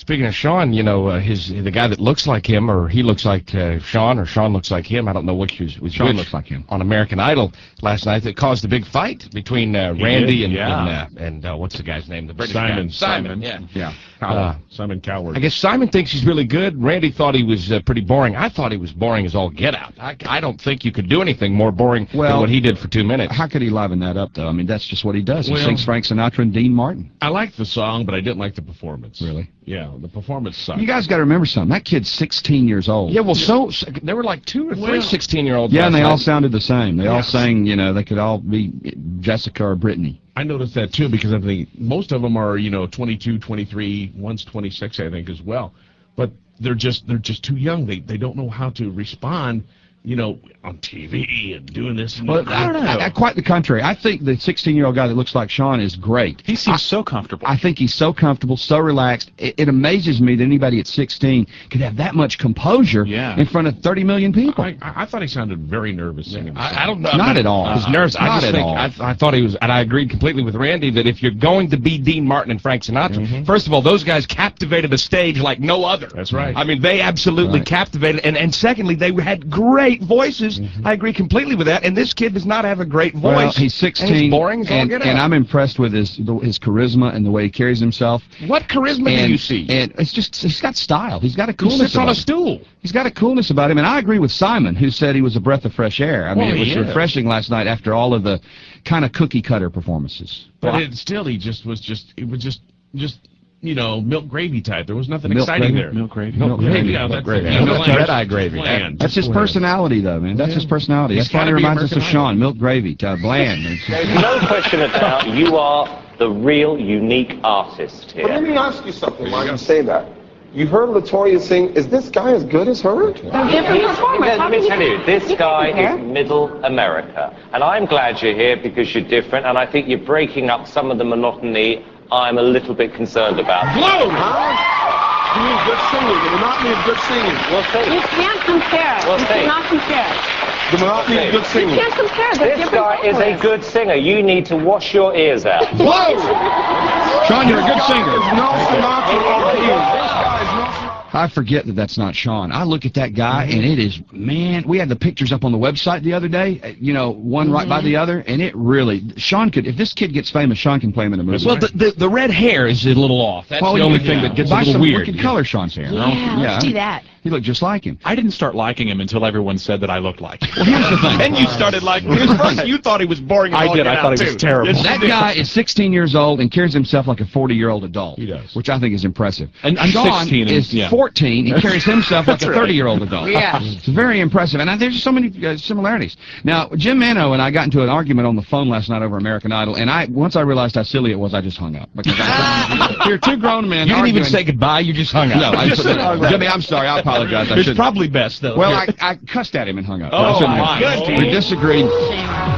Speaking of Sean, you know, the guy that looks like him, or he looks like Sean, or Sean looks like him. I don't know which was Sean which, looks like him. On American Idol last night that caused a big fight between Randy and what's the guy's name? The British guy. Simon. Yeah. Simon Coward. I guess Simon thinks he's really good. Randy thought he was pretty boring. I thought he was boring as all get out. I don't think you could do anything more boring than what he did for 2 minutes. How could he liven that up, though? I mean, that's just what he does. He sings Frank Sinatra and Dean Martin. I liked the song, but I didn't like the performance. Really? Yeah, the performance sucked. You guys got to remember something. That kid's 16 years old. Yeah, well, so there were like 2 or 3 16-year-olds. Yeah, and they all sounded the same. They all sang, you know, they could all be Jessica or Brittany. I noticed that, too, because I think most of them are, you know, 22, 23, one's 26, I think, as well. But they're just too young. They don't know how to respond, you know, on TV and doing this. And well, I don't know. Quite the contrary. I think the 16-year-old guy that looks like Sean is great. He seems so comfortable. I think he's so comfortable, so relaxed. It amazes me that anybody at 16 could have that much composure in front of 30 million people. I thought he sounded very nervous singing. I don't know. Not at all. He was nervous. I thought he was, and I agreed completely with Randy that if you're going to be Dean Martin and Frank Sinatra, first of all, those guys captivated a stage like no other. That's right. I mean, they absolutely captivated, and secondly, they had great voices. I agree completely with that, and this kid does not have a great voice. Well, he's 16, and he's boring and I'm impressed with his charisma and the way he carries himself. What charisma do you see? And it's just, he's got style. He's got a coolness He sits on about a stool. He's got a coolness about him, and I agree with Simon, who said he was a breath of fresh air. I mean, it was refreshing last night after all of the kind of cookie-cutter performers. But it was just you know, milk gravy type. There was nothing exciting there. Milk gravy. Yeah, that's red-eye gravy. That's his personality, though, man. That's his personality. That's why he reminds us of Sean. Milk gravy, bland. There's no question about you are the real, unique artist here. But let me ask you something while you say that. You heard LaToya sing. Is this guy as good as her? Let me tell you, this guy is middle America. And I'm glad you're here because you're different, and I think you're breaking up some of the monotony I'm a little bit concerned about. Blow! Huh? You mean good singing, the monotony of good singing. We'll see. You can't compare. You cannot compare. The monotony of good singing. You can't compare. This guy is a good singer. You need to wash your ears out. Blow! Sean, you're a good singer. No Sinatra over here. This guy is no Sinatra. I forget that that's not Sean. I look at that guy, and it is, man, we had the pictures up on the website the other day, you know, one right by the other, and it really, Sean could, if this kid gets famous, Sean can play him in a movie. Well, the red hair is a little off. That's the only thing that gets a little weird. We could color Sean's hair. Yeah, let's do that. He looked just like him. I didn't start liking him until everyone said that I looked like him. Well, here's the thing. Then you started liking him. First, you thought he was boring. I did. I thought he was terrible. That guy is 16 years old and carries himself like a 40-year-old adult. He does. Which I think is impressive. And I'm Sean 16 is 14 and carries himself like a 30-year-old adult. Yeah. It's very impressive. And there's so many similarities. Now, Jim Mano and I got into an argument on the phone last night over American Idol, and once I realized how silly it was, I just hung up. Because you're two grown men You didn't arguing. even say goodbye. You just hung up. No, Jimmy, I'm sorry. I apologize. I It's probably best, though. Well, I cussed at him and hung up. Oh, I good. We disagreed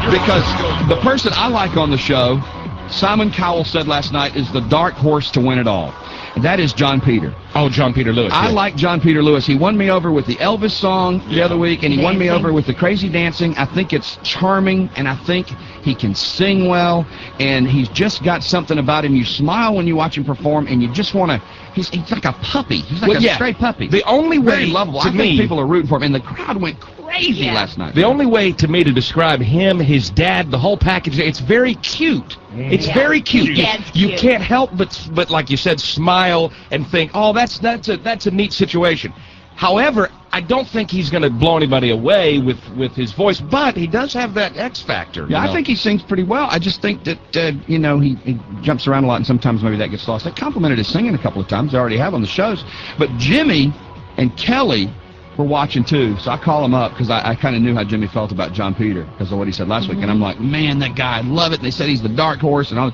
because the person I like on the show, Simon Cowell said last night, is the dark horse to win it all. And that is John Peter. Oh, John Peter Lewis. I like John Peter Lewis. He won me over with the Elvis song the other week, and he won me over with the crazy dancing. I think it's charming, and I think he can sing well, and he's just got something about him. You smile when you watch him perform, and you just want to. He's like a puppy. He's like a stray puppy. The only way, very lovable. I think people are rooting for him, and the crowd went crazy last night. The only way to me to describe him, his dad, the whole package, it's very cute. It's very cute. You can't help but like you said, smile and think, oh, that's a neat situation. However, I don't think he's going to blow anybody away with his voice, but he does have that X factor. Yeah, I think he sings pretty well. I just think that, you know, he jumps around a lot, and sometimes maybe that gets lost. I complimented his singing a couple of times. I already have on the shows. But Jimmy and Kelly were watching, too, so I call him up because I kind of knew how Jimmy felt about John Peter because of what he said last week. And I'm like, man, that guy, I love it. And they said he's the dark horse. And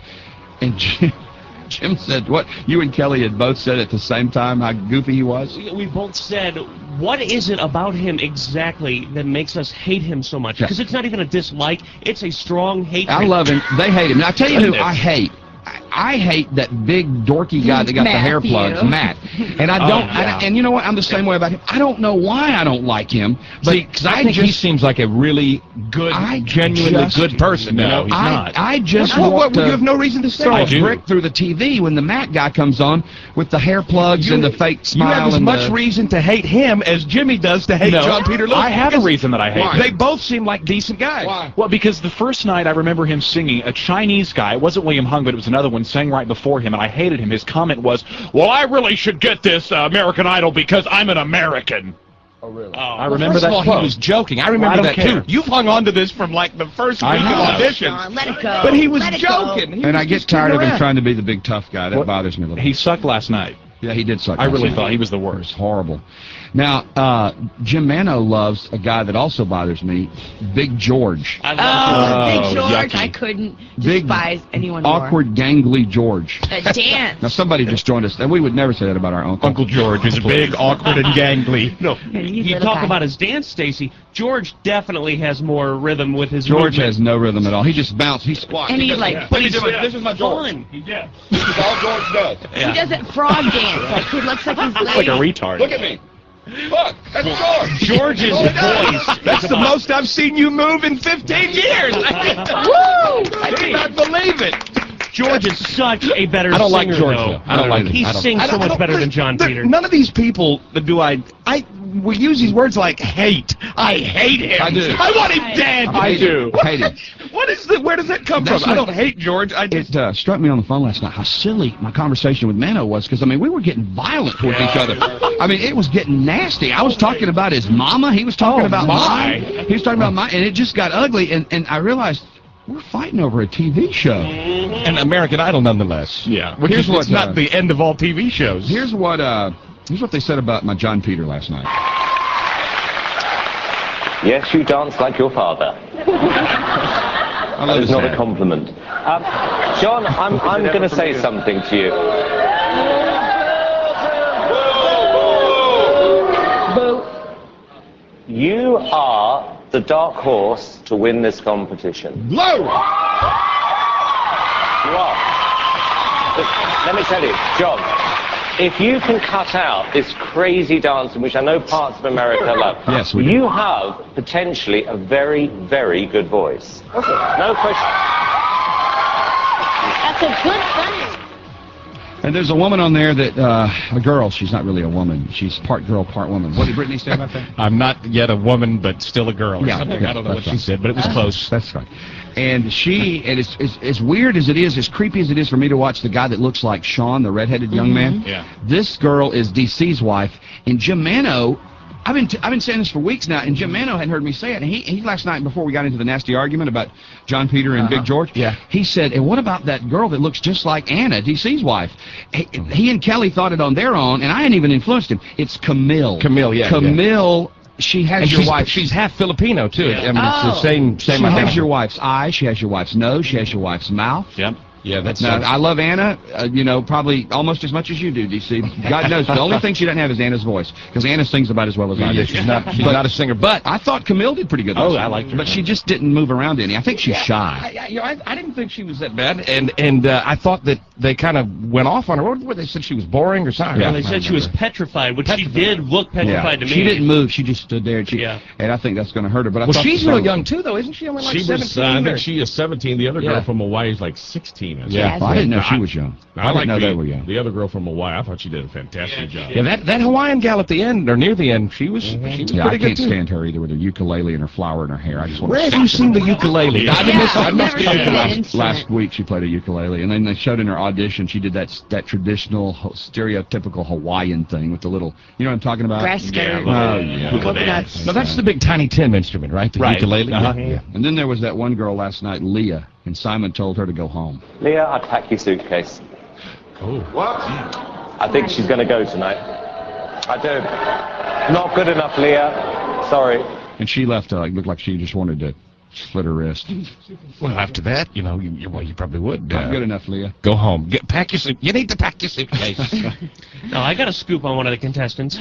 Jim said, what? You and Kelly had both said at the same time how goofy he was? We both said, what is it about him exactly that makes us hate him so much? Because it's not even a dislike, it's a strong hate. I love him. They hate him. Now, I'll tell you who I hate. I hate that big dorky guy that got the hair plugs, Matt. And I don't. And you know what? I'm the same way about him. I don't know why I don't like him. But because I think he seems like a really good, genuinely good person. No, he's not. I just you want have no reason to say throw that. a brick through the TV when the Matt guy comes on with the hair plugs and the fake smile. You have as and much reason to hate him as Jimmy does to hate John Peter Lewis. I have a reason that I hate him. They both seem like decent guys. Why? Well, because the first night I remember him singing, a Chinese guy, it wasn't William Hung, but it was another one, sang right before him, and I hated him. His comment was, well, I really should get this American Idol because I'm an American. Oh, really? I remember First that of all, quote. he was joking. I remember I don't that care. too. You've hung on to this from like the first week of audition. Let it go. But he was Let it joking. He And was I get just tired of kidding him around. trying to be the big tough guy. That Well, bothers me a little. He sucked last night. Yeah, he did suck. I really last thought night. he was the It was worst. horrible. Now, Jim Mano loves a guy that also bothers me, Big George. I love Big Oh, George, yucky. I couldn't Big, despise anyone awkward, gangly George. more. Dance. Now, somebody just joined us, and we would never say that about our uncle. Uncle George is big, awkward, and gangly. No, he's you little talk guy. about his dance, Stacy. George definitely has more rhythm with his George movement. has no rhythm at all. He just bounces. He squats. And he does- like, But he's This is my George. fun. This is all George does. he doesn't frog dance. Like he looks like he's Like a late. retard. Look at me. Look, that's George. George's voice. That's the most I've seen you move in 15 years. Woo! I cannot believe it. George is such a better I don't like singer, George, though. though. I don't like him. He I don't- sings I so don't- much better than John Peter. None of these people we use these words like hate. I hate him. I do. I want him dead. I do. Hate him. What is the? Where does that come That's from? I what- don't hate George. I just. It struck me on the phone last night how silly my conversation with Mano was, because, I mean, we were getting violent towards each other. I mean, it was getting nasty. I was talking about his mama. He was talking about mine. He was talking about mine, and it just got ugly, and I realized we're fighting over a TV show. An American Idol, nonetheless. Yeah. Which Here's is what, not the end of all TV shows. Here's what they said about my John Peter last night. Yes, you dance like your father. I That love is his not dad. a compliment. John, I'm going to say something to you. You are the dark horse to win this competition. Low! You are. But let me tell you, John, if you can cut out this crazy dancing, which I know parts of America love, Yes, we do. you have potentially a very, very good voice. No question. That's a good thing. And there's a woman on there that, a girl, she's not really a woman. She's part girl, part woman. What did Brittany say about that? I'm not yet a woman, but still a girl. Or Yeah, something. yeah, I don't know what that's she right. said, but it was close. That's right. And it's as weird as it is, as creepy as it is for me to watch the guy that looks like Sean, the redheaded young man. Yeah. This girl is DC's wife, and Jim Mano. I've been saying this for weeks now, and Jim Mano hadn't heard me say it. And he last night, before we got into the nasty argument about John Peter and Big George, he said, "And what about that girl that looks just like Anna, DC's wife?" He and Kelly thought it on their own, and I hadn't even influenced him. It's Camille. Camille, yeah. Camille. She has And your wife. she's half Filipino too. Yeah. I mean, it's the same She has identity. your wife's eye. She has your wife's nose. She has your wife's mouth. Yep. Yeah, that's. Now, I love Anna, probably almost as much as you do, DC. God knows, the only thing she doesn't have is Anna's voice, because Anna sings about as well as I do. Yeah, she's not a singer, but I thought Camille did pretty good. Oh, last I night, liked her. but she just didn't move around any. I think she's shy. I didn't think she was that bad, and I thought that they kind of went off on her. What they said she was boring or something. Well, they said she was petrified, which she did look petrified to me. She didn't move. She just stood there, and Yeah. and I think that's going to hurt her. But I Well, thought she's the real song- young too, though, isn't she? Only like She 17. was, I think she is 17. The other girl Yeah. from Hawaii is like 16. I think. Yeah, well, I didn't know she was young. I didn't like know the, they were young. The other girl from Hawaii, I thought she did a fantastic job. Yeah, that Hawaiian gal at the end or near the end, she was Yeah, I pretty can't good too. stand her either with her ukulele and her flower in her hair. I just want Where to have you seen the ukulele? Yeah, I missed I've it. never seen that last instrument. week she played a ukulele, and then they showed in her audition she did that traditional stereotypical Hawaiian thing with the little, you know what I'm talking about? Grass skirt. Oh yeah. Coconuts. No, that's the big Tiny Tim instrument, right? The Right. ukulele. Uh-huh. Yeah. And then there was that one girl last night, Leah, and Simon told her to go home. Leah, I'd pack your suitcase. Oh. I think she's going to go tonight. I do. Not good enough, Leah. Sorry. And she left. Looked like she just wanted to slit her wrist. Well, after that, you probably would. Not good enough, Leah. Go home. Pack your suit. You need to pack your suitcase. No, I got a scoop on one of the contestants.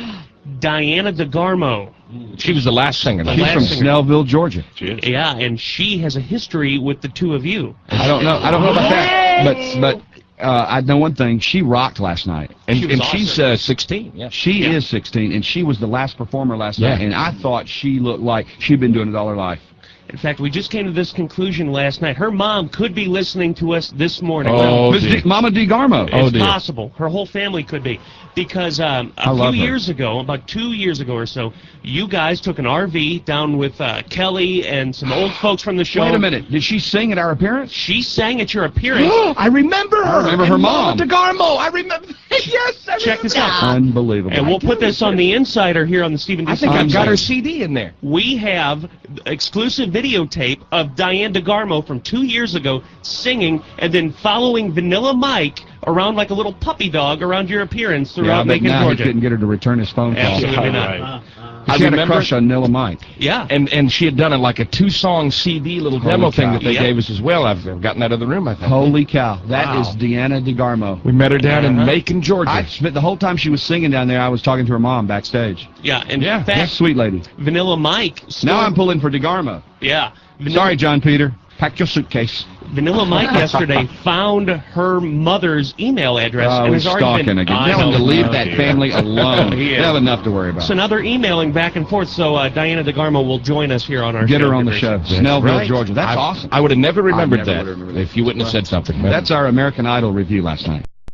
Diana DeGarmo. She was the last singer. The She's last from singer. Snellville, Georgia. Yeah, and she has a history with the two of you. I don't know about that, but I know one thing. She rocked last night. And, She was she's awesome. 16. Yeah. She is 16, and she was the last performer last night, and I thought she looked like she'd been doing it all her life. In fact, we just came to this conclusion last night. Her mom could be listening to us this morning. Oh, Mama DeGarmo. It's possible. Her whole family could be. Because a few years ago, about 2 years ago or so, you guys took an RV down with Kelly and some old folks from the show. Wait a minute. Did she sing at our appearance? She sang at your appearance. I remember her. I remember her And mom. Mama DeGarmo. I remember. Yes, I Check this out. Unbelievable. And we'll put this on the Insider here on the Stephen D. I think I've website. got her CD in there. We have exclusive videotape of Diane DeGarmo from 2 years ago singing and then following Vanilla Mike around like a little puppy dog around your appearance throughout but Macon, now Georgia. he couldn't get her to return his phone call. Absolutely not. She had a remember- crush on Nilla Mike. Yeah. And she had done like a 2-song CD little Holy demo thing cow. that they Yeah. gave us as well. I've gotten that out of the room, I think. Holy cow. That Wow. is Deanna DeGarmo. We met her down in Macon, Georgia. I spent the whole time she was singing down there, I was talking to her mom backstage. Yeah. In Yeah. fact, Yes, sweet lady. Vanilla Mike. Now I'm pulling for DeGarmo. Yeah. Sorry, John Peter. Pack your suitcase. Vanilla Mike yesterday found her mother's email address and he's has already stalking been. again. I Tell him know. to leave Oh, that dear. family alone. He They is. have enough to worry about. So now they're emailing back and forth. So Diana DeGarmo will join us here on our Get show. her on the show. Snellville, right. Georgia. That's awesome. I would have never remembered never that would have remembered if you wouldn't have said something. That's our American Idol review last night.